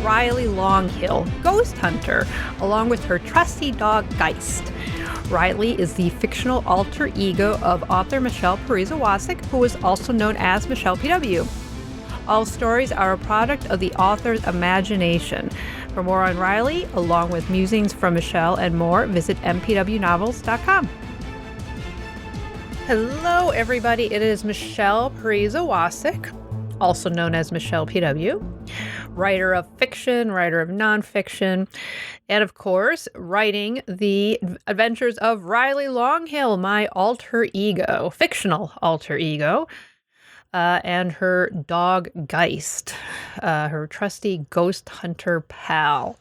Riley Longhill, ghost hunter, along with her trusty dog Geist. Riley is the fictional alter ego of author Michele Pariza Wacek, who is also known as Michele PW. All stories are a product of the author's imagination. For more on Riley, along with musings from Michele and more, visit mpwnovels.com. Hello, everybody. It is Michele Pariza Wacek, also known as Michele PW, writer of fiction, writer of nonfiction, and of course, writing the Adventures of Riley Longhill, my alter ego, fictional alter ego, and her dog Geist, her trusty ghost hunter pal.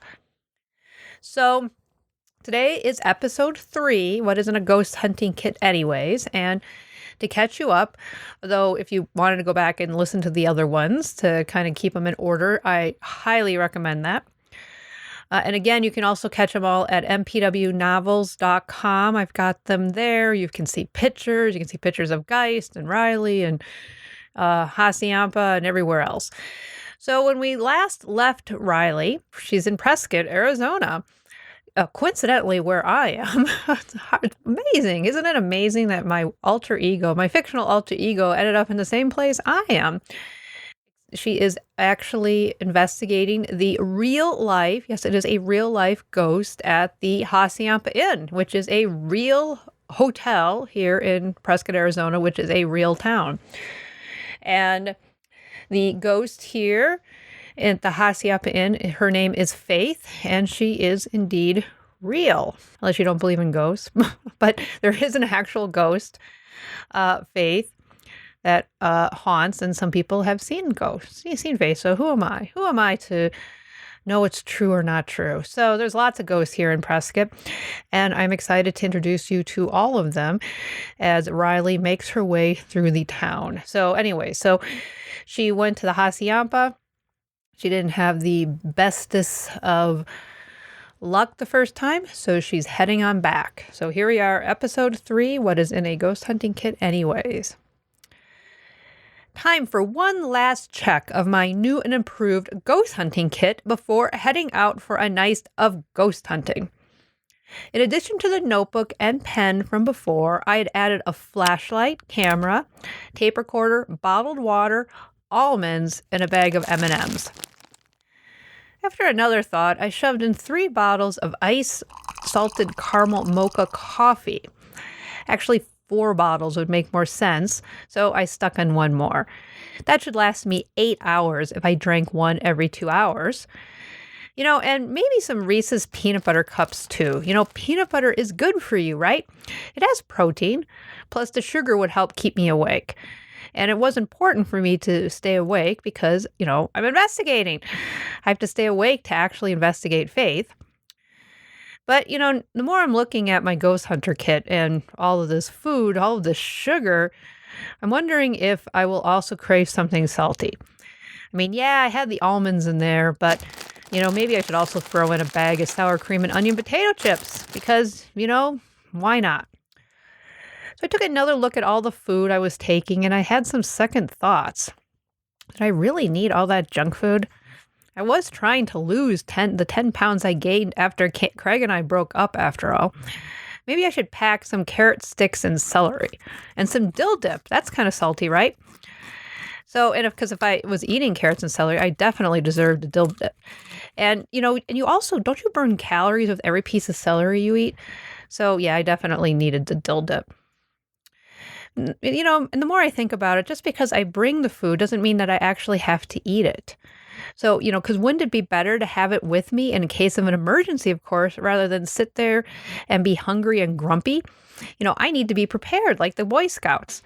So today is episode 3, What Isn't a Ghost Hunting Kit Anyways, and to catch you up, though if you wanted to go back and listen to the other ones to kind of keep them in order, I highly recommend that. And again, you can also catch them all at mpwnovels.com. I've got them there. You can see pictures. You can see pictures of Geist and Riley and Hacienda and everywhere else. So when we last left Riley, she's in Prescott, Arizona, coincidentally where I am. It's amazing. Isn't it amazing that my alter ego, my fictional alter ego, ended up in the same place I am? She is actually investigating the real life, yes, it is a real life ghost at the Hacienda Inn, which is a real hotel here in Prescott, Arizona, which is a real town. And the ghost here at the Hacienda Inn, her name is Faith, and she is indeed real, unless you don't believe in ghosts. But there is an actual ghost, Faith, that haunts, and some people have seen ghosts. You've seen Faith, so who am I? Who am I to know it's true or not true? So there's lots of ghosts here in Prescott, and I'm excited to introduce you to all of them as Riley makes her way through the town. So anyway, so she went to the Hacienda. She didn't have the bestest of luck the first time, so she's heading on back. So here we are, episode 3, What is in a Ghost Hunting Kit Anyways? Time for one last check of my new and improved ghost hunting kit before heading out for a night of ghost hunting. In addition to the notebook and pen from before, I had added a flashlight, camera, tape recorder, bottled water, almonds, and a bag of M&Ms. After another thought, I shoved in 3 bottles of ice salted caramel mocha coffee. Actually, 4 bottles would make more sense, so I stuck on 1 more. That should last me 8 hours if I drank 1 every 2 hours. And maybe some Reese's peanut butter cups too. Peanut butter is good for you, right? It has protein, plus the sugar would help keep me awake. And it was important for me to stay awake because, I'm investigating. I have to stay awake to actually investigate Faith. But, the more I'm looking at my ghost hunter kit and all of this food, all of this sugar, I'm wondering if I will also crave something salty. I mean, yeah, I had the almonds in there, but, maybe I should also throw in a bag of sour cream and onion potato chips because, why not? So I took another look at all the food I was taking, and I had some second thoughts. Did I really need all that junk food? I was trying to lose the 10 pounds I gained after Craig and I broke up after all. Maybe I should pack some carrot sticks and celery and some dill dip. That's kind of salty, right? So, because if I was eating carrots and celery, I definitely deserved a dill dip. And, and you also, don't you burn calories with every piece of celery you eat? So, yeah, I definitely needed the dill dip. And the more I think about it, just because I bring the food doesn't mean that I actually have to eat it. So, because wouldn't it be better to have it with me in case of an emergency, of course, rather than sit there and be hungry and grumpy? I need to be prepared like the Boy Scouts,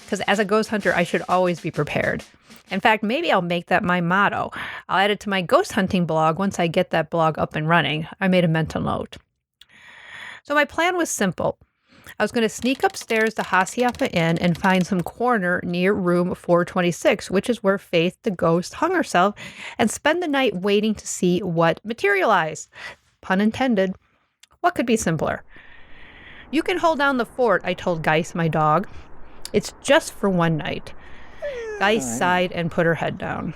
because as a ghost hunter, I should always be prepared. In fact, maybe I'll make that my motto. I'll add it to my ghost hunting blog once I get that blog up and running. I made a mental note. So my plan was simple. I was going to sneak upstairs to Hacienda Inn and find some corner near room 426, which is where Faith the ghost hung herself, and spend the night waiting to see what materialized. Pun intended. What could be simpler? You can hold down the fort, I told Geist, my dog. It's just for one night. Geist sighed and put her head down.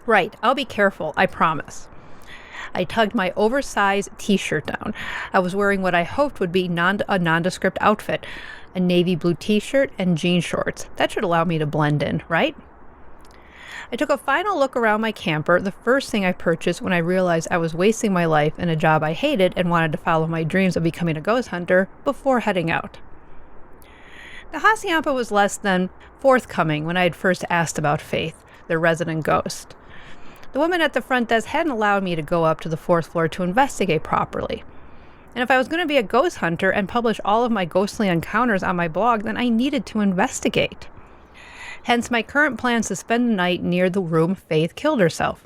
Right, I'll be careful, I promise. I tugged my oversized t-shirt down. I was wearing what I hoped would be a nondescript outfit, a navy blue t-shirt and jean shorts. That should allow me to blend in, right? I took a final look around my camper, the first thing I purchased when I realized I was wasting my life in a job I hated and wanted to follow my dreams of becoming a ghost hunter before heading out. The hacienda was less than forthcoming when I had first asked about Faith, the resident ghost. The woman at the front desk hadn't allowed me to go up to the fourth floor to investigate properly. And if I was going to be a ghost hunter and publish all of my ghostly encounters on my blog, then I needed to investigate. Hence my current plans to spend the night near the room Faith killed herself.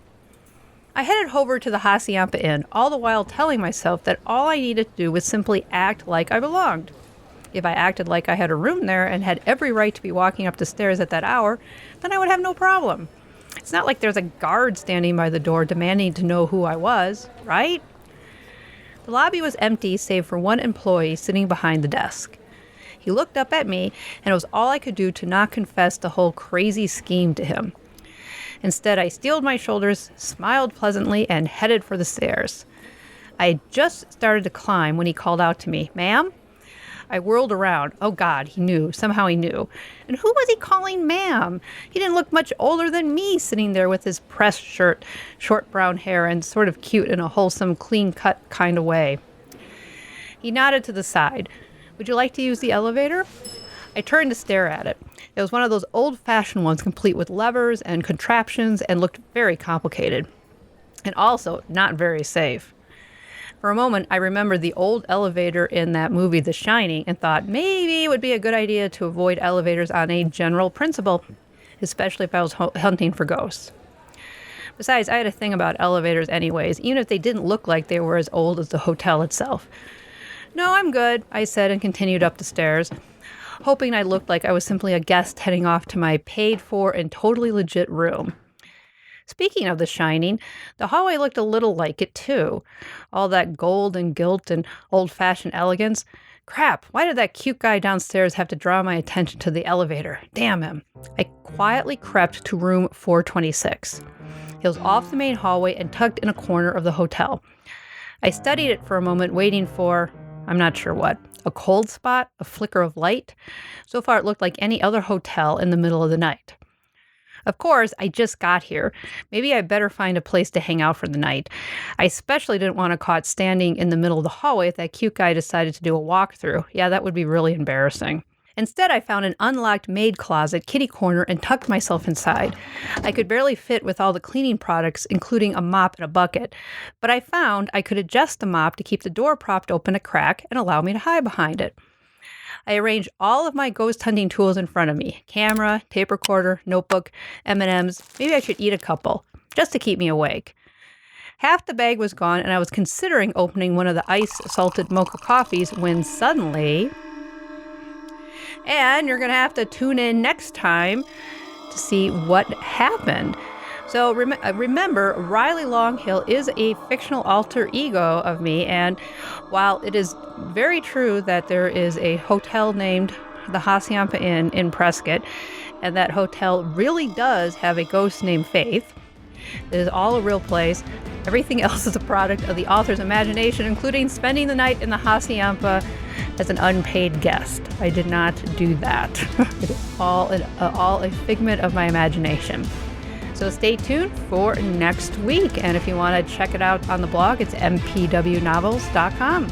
I headed over to the Hacienda Inn, all the while telling myself that all I needed to do was simply act like I belonged. If I acted like I had a room there and had every right to be walking up the stairs at that hour, then I would have no problem. It's not like there's a guard standing by the door demanding to know who I was, right? The lobby was empty save for one employee sitting behind the desk. He looked up at me, and it was all I could do to not confess the whole crazy scheme to him. Instead, I steeled my shoulders, smiled pleasantly, and headed for the stairs. I had just started to climb when he called out to me, "Ma'am?" I whirled around. Oh God, he knew. Somehow he knew. And who was he calling ma'am? He didn't look much older than me, sitting there with his pressed shirt, short brown hair, and sort of cute in a wholesome, clean-cut kind of way. He nodded to the side. "Would you like to use the elevator?" I turned to stare at it. It was one of those old-fashioned ones, complete with levers and contraptions, and looked very complicated. And also not very safe. For a moment, I remembered the old elevator in that movie, The Shining, and thought maybe it would be a good idea to avoid elevators on a general principle, especially if I was hunting for ghosts. Besides, I had a thing about elevators anyways, even if they didn't look like they were as old as the hotel itself. "No, I'm good," I said and continued up the stairs, hoping I looked like I was simply a guest heading off to my paid-for and totally legit room. Speaking of The Shining, the hallway looked a little like it, too. All that gold and gilt and old-fashioned elegance. Crap, why did that cute guy downstairs have to draw my attention to the elevator? Damn him. I quietly crept to room 426. It was off the main hallway and tucked in a corner of the hotel. I studied it for a moment, waiting for, I'm not sure what, a cold spot, a flicker of light. So far, it looked like any other hotel in the middle of the night. Of course, I just got here. Maybe I better find a place to hang out for the night. I especially didn't want to caught standing in the middle of the hallway if that cute guy decided to do a walkthrough. Yeah, that would be really embarrassing. Instead, I found an unlocked maid closet, kitty corner, and tucked myself inside. I could barely fit with all the cleaning products, including a mop and a bucket, but I found I could adjust the mop to keep the door propped open a crack and allow me to hide behind it. I arranged all of my ghost hunting tools in front of me. Camera, tape recorder, notebook, M&Ms. Maybe I should eat a couple, just to keep me awake. Half the bag was gone, and I was considering opening one of the ice-salted mocha coffees when suddenly... And you're going to have to tune in next time to see what happened. So remember, Riley Longhill is a fictional alter ego of me, and while it is very true that there is a hotel named the Hacienda Inn in Prescott, and that hotel really does have a ghost named Faith, it is all a real place. Everything else is a product of the author's imagination, including spending the night in the Hacienda as an unpaid guest. I did not do that. It is all a figment of my imagination. So stay tuned for next week. And if you want to check it out on the blog, it's mpwnovels.com.